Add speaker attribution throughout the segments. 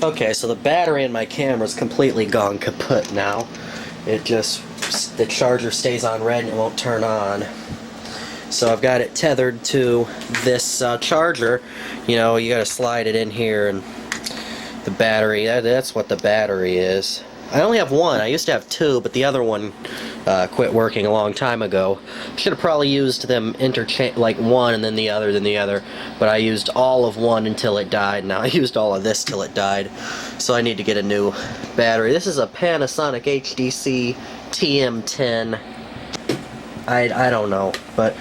Speaker 1: Okay, so the battery in my camera is completely gone kaput now. The charger stays on red and it won't turn on. So I've got it tethered to this charger. You know, you gotta slide it in here, and the battery, that's what the battery is. I only have one. I used to have two, but the other one quit working a long time ago. Should have probably used them like one and then the other, but I used all of one until it died. Now I used all of this till it died, so I need to get a new battery. This is a Panasonic HDC TM10. I don't know, but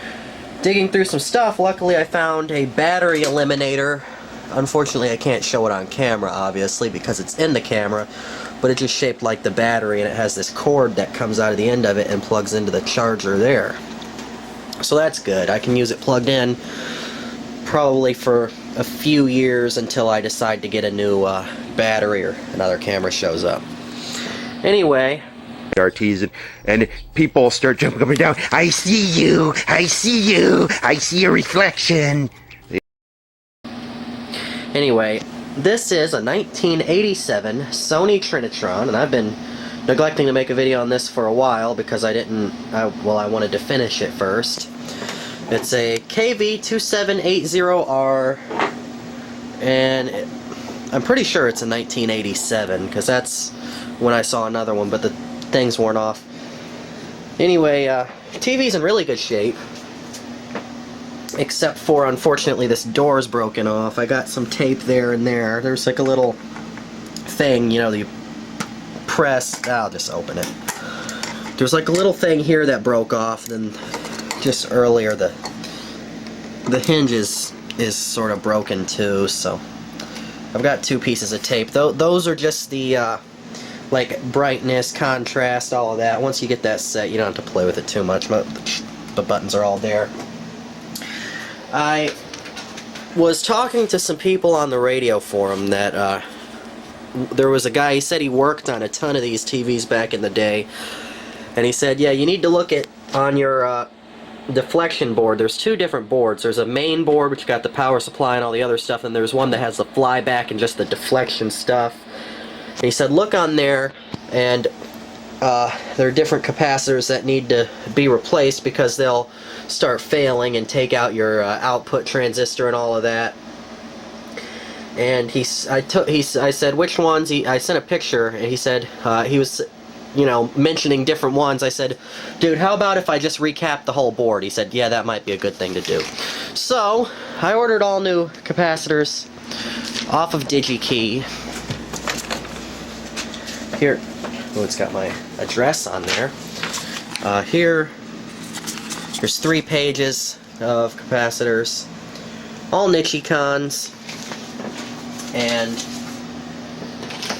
Speaker 1: digging through some stuff, luckily I found a battery eliminator. Unfortunately I can't show it on camera, obviously, because it's in the camera, but it's just shaped like the battery, and it has this cord that comes out of the end of it and plugs into the charger there. So that's good. I can use it plugged in probably for a few years until I decide to get a new battery or another camera shows up. Anyway,
Speaker 2: RTs and people start jumping up and down. I see you! I see you! I see a reflection!
Speaker 1: Anyway, this is a 1987 Sony Trinitron, and I've been neglecting to make a video on this for a while because I wanted to finish it first. It's a KV-2780R, and I'm pretty sure it's a 1987 because that's when I saw another one, but the things weren't off. Anyway, TV's in really good shape, except for, unfortunately, this door's broken off. I got some tape there and there. There's like a little thing, you know, you press. I'll just open it. There's like a little thing here that broke off, and then just earlier the hinge is sort of broken too, so I've got two pieces of tape. Those are just the like brightness, contrast, all of that. Once you get that set, you don't have to play with it too much. The buttons are all there. I was talking to some people on the radio forum that there was a guy, he said he worked on a ton of these TVs back in the day, and he said, yeah, you need to look at on your deflection board. There's two different boards. There's a main board which got the power supply and all the other stuff, and there's one that has the flyback and just the deflection stuff. And he said look on there, and there are different capacitors that need to be replaced because they'll start failing and take out your output transistor and all of that. And I said which ones. I sent a picture, and he said he was, you know, mentioning different ones. I said, dude, how about if I just recap the whole board? He said, yeah, that might be a good thing to do. So I ordered all new capacitors off of DigiKey. Here, oh, it's got my address on there. Here, there's 3 pages of capacitors, all Nichicons, and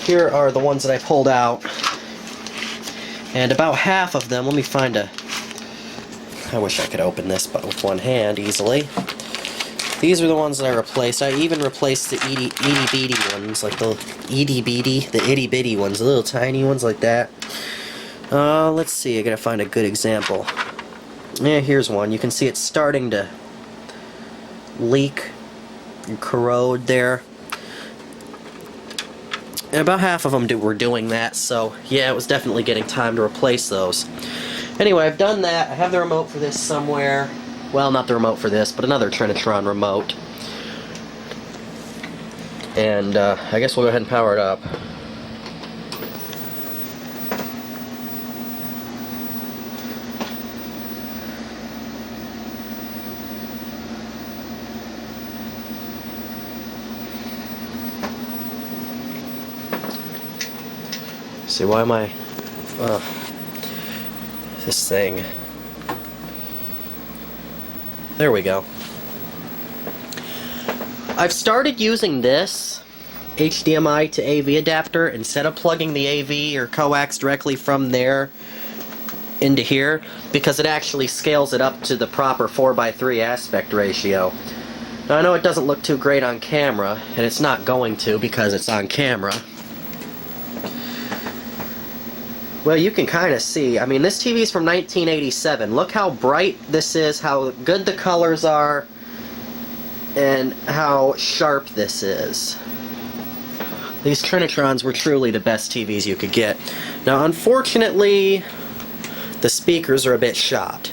Speaker 1: here are the ones that I pulled out. And about half of them, let me find I wish I could open this but with one hand easily. These are the ones that I replaced. I even replaced the itty-bitty ones, like the itty-bitty ones, the little tiny ones like that. Let's see, I gotta find a good example. Yeah, here's one. You can see it's starting to leak and corrode there. And about half of them were doing that, so yeah, it was definitely getting time to replace those. Anyway, I've done that. I have the remote for this somewhere. Well, not the remote for this, but another Trinitron remote. And I guess we'll go ahead and power it up. See, why am I... this thing... There we go. I've started using this HDMI to AV adapter instead of plugging the AV or coax directly from there into here, because it actually scales it up to the proper 4:3 aspect ratio. Now I know it doesn't look too great on camera, and it's not going to because it's on camera. Well, you can kind of see. I mean, this TV is from 1987. Look how bright this is, how good the colors are, and how sharp this is. These Trinitrons were truly the best TVs you could get. Now, unfortunately, the speakers are a bit shot.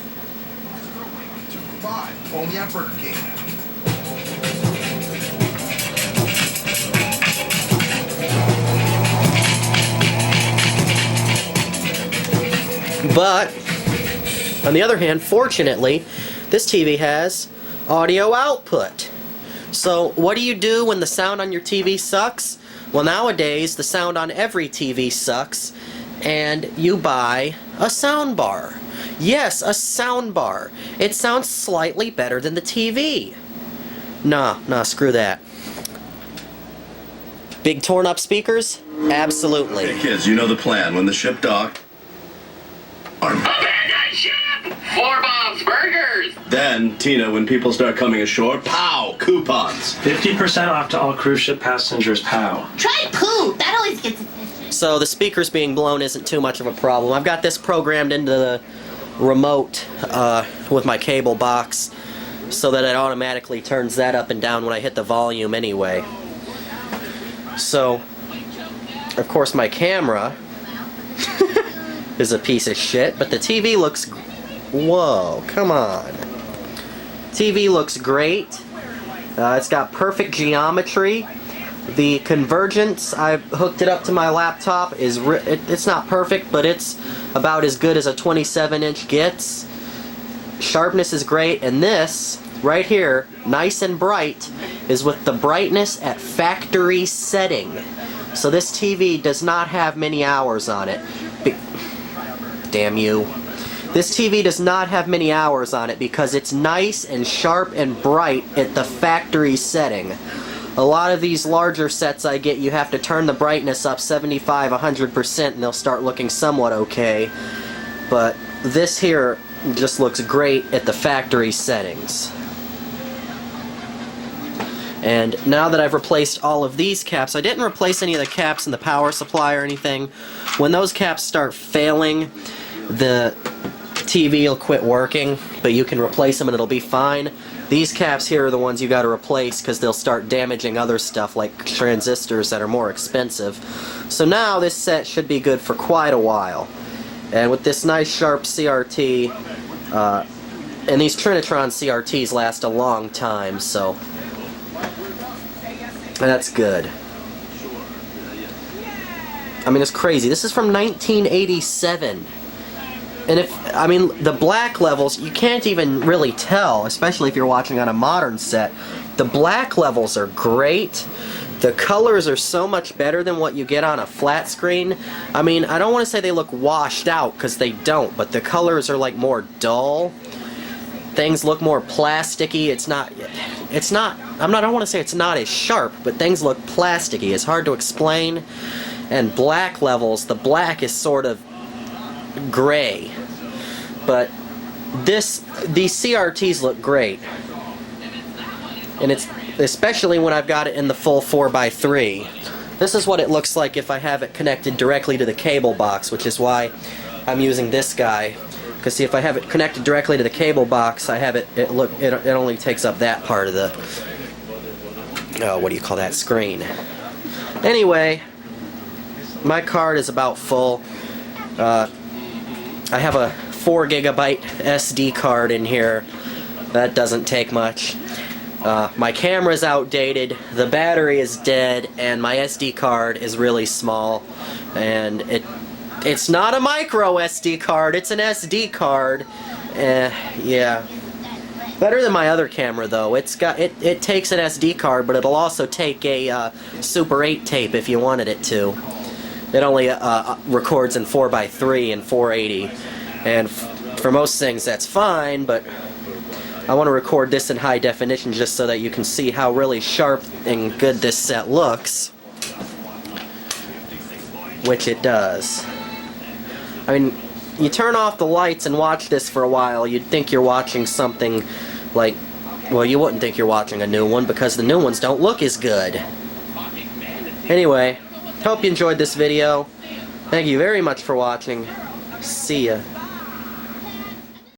Speaker 3: Only at Burger King.
Speaker 1: But, on the other hand, fortunately, this TV has audio output. So, what do you do when the sound on your TV sucks? Well, nowadays, the sound on every TV sucks, and you buy a sound bar. Yes, a sound bar. It sounds slightly better than the TV. Nah, screw that. Big torn up speakers? Absolutely.
Speaker 4: Hey kids, you know the plan. When the ship dock...
Speaker 5: Abandon ship! 4 Bob's Burgers!
Speaker 4: Then, Tina, when people start coming ashore, pow! Coupons!
Speaker 6: 50% off to all cruise ship passengers, pow.
Speaker 7: Try poo! That always gets attention.
Speaker 1: So the speakers being blown isn't too much of a problem. I've got this programmed into the remote with my cable box so that it automatically turns that up and down when I hit the volume anyway. So, of course, my camera is a piece of shit, but the TV looks... Whoa, come on. TV looks great. It's got perfect geometry. The convergence, I've hooked it up to my laptop, it's not perfect, but it's about as good as a 27-inch gets. Sharpness is great, and this, right here, nice and bright, is with the brightness at factory setting. So this TV does not have many hours on it. Damn you. This TV does not have many hours on it because it's nice and sharp and bright at the factory setting. A lot of these larger sets I get, you have to turn the brightness up 75, 100% and they'll start looking somewhat okay. But this here just looks great at the factory settings. And now that I've replaced all of these caps, I didn't replace any of the caps in the power supply or anything. When those caps start failing, the TV will quit working, but you can replace them and it'll be fine. These caps here are the ones you got to replace because they'll start damaging other stuff like transistors that are more expensive. So now this set should be good for quite a while. And with this nice sharp CRT, and these Trinitron CRTs last a long time, so that's good. I mean, it's crazy. This is from 1987. And the black levels, you can't even really tell, especially if you're watching on a modern set. The black levels are great. The colors are so much better than what you get on a flat screen. I mean, I don't want to say they look washed out, because they don't, but the colors are like more dull. Things look more plasticky. I don't want to say it's not as sharp, but things look plasticky. It's hard to explain. And black levels, the black is sort of gray, but these CRTs look great, and it's especially when I've got it in the full 4x3. This is what it looks like if I have it connected directly to the cable box, which is why I'm using this guy. Because see, if I have it connected directly to the cable box, I have it only takes up that part of the what do you call that, screen. Anyway, my card is about full. I have a 4 GB SD card in here. That doesn't take much. My camera's outdated, the battery is dead, and my SD card is really small. And it's not a micro SD card, it's an SD card. Yeah. Better than my other camera though. It takes an SD card, but it'll also take a Super 8 tape if you wanted it to. It only records in 4x3 and 480, and for most things that's fine, but I want to record this in high definition just so that you can see how really sharp and good this set looks, which it does. I mean, you turn off the lights and watch this for a while, you'd think you're watching something like, well, you wouldn't think you're watching a new one because the new ones don't look as good. Anyway, hope you enjoyed this video. Thank you very much for watching. See ya.